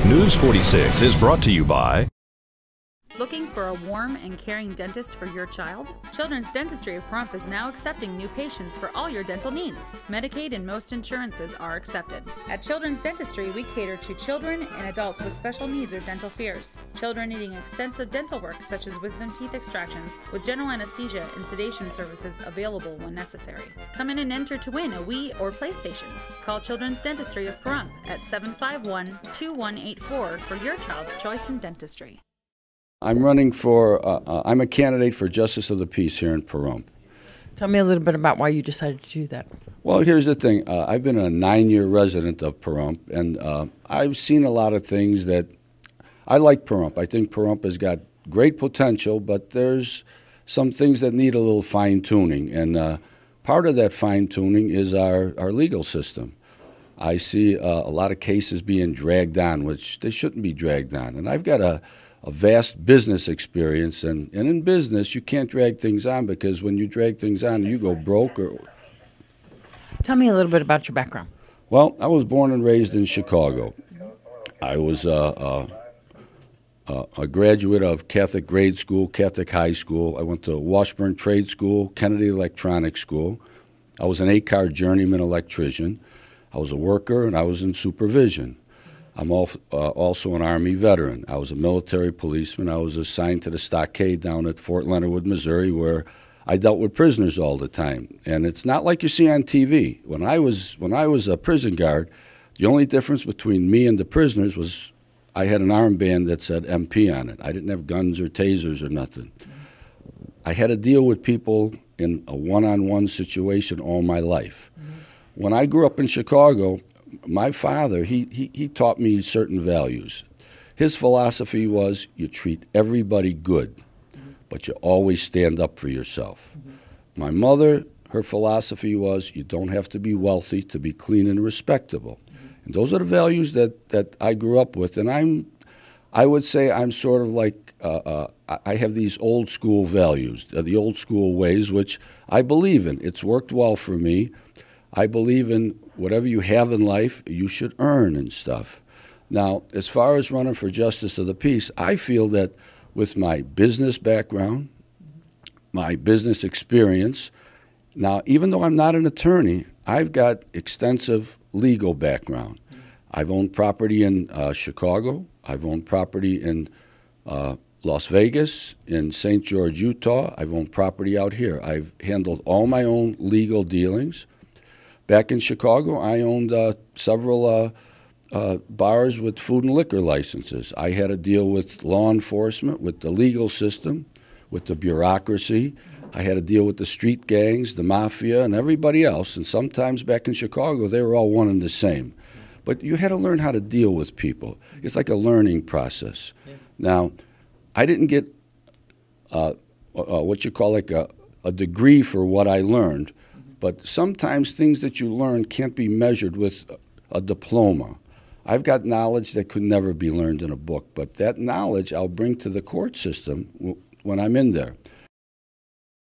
News 46 is brought to you by... Looking for a warm and caring dentist for your child? Children's Dentistry of Pahrump is now accepting new patients for all your dental needs. Medicaid and most insurances are accepted. At Children's Dentistry, we cater to children and adults with special needs or dental fears. Children needing extensive dental work such as wisdom teeth extractions with general anesthesia and sedation services available when necessary. Come in and enter to win a Wii or PlayStation. Call Children's Dentistry of Pahrump at 751-2184 for your child's choice in dentistry. I'm running for, I'm a candidate for Justice of the Peace here in Pahrump. Tell me a little bit about why you decided to do that. Well, here's the thing. I've been a 9-year resident of Pahrump, and I've seen a lot of things that I like Pahrump. I think Pahrump has got great potential, but there's some things that need a little fine-tuning, and part of that fine-tuning is our legal system. I see a lot of cases being dragged on, which they shouldn't be dragged on, and I've got a vast business experience, and in business you can't drag things on, because when you drag things on you go broke. Tell me a little bit about your background. Well, I was born and raised in Chicago. I was a graduate of Catholic grade school, Catholic high school. I went to Washburn Trade School, Kennedy Electronic School. I was an 8-car journeyman electrician. I was a worker, and I was in supervision. I'm also an Army veteran. I was a military policeman. I was assigned to the stockade down at Fort Leonard Wood, Missouri, where I dealt with prisoners all the time. And it's not like you see on TV. When I was a prison guard, the only difference between me and the prisoners was I had an armband that said MP on it. I didn't have guns or tasers or nothing. I had to deal with people in a one-on-one situation all my life. When I grew up in Chicago, my father, he taught me certain values. His philosophy was you treat everybody good, but you always stand up for yourself. My mother, her philosophy was you don't have to be wealthy to be clean and respectable. And those are the values that I grew up with. And I would say I'm sort of like, I have these old school values, the old school ways, which I believe in. It's worked well for me. I believe in whatever you have in life, you should earn and stuff. Now, as far as running for Justice of the Peace, I feel that with my business background, my business experience, now, even though I'm not an attorney, I've got extensive legal background. I've owned property in Chicago. I've owned property in Las Vegas, in St. George, Utah. I've owned property out here. I've handled all my own legal dealings. Back in Chicago, I owned several bars with food and liquor licenses. I had to deal with law enforcement, with the legal system, with the bureaucracy. I had to deal with the street gangs, the mafia, and everybody else. And sometimes back in Chicago, they were all one and the same. But you had to learn how to deal with people. It's like a learning process. Yeah. Now, I didn't get what you call like a degree for what I learned. But sometimes things that you learn can't be measured with a diploma. I've got knowledge that could never be learned in a book, but that knowledge I'll bring to the court system when I'm in there.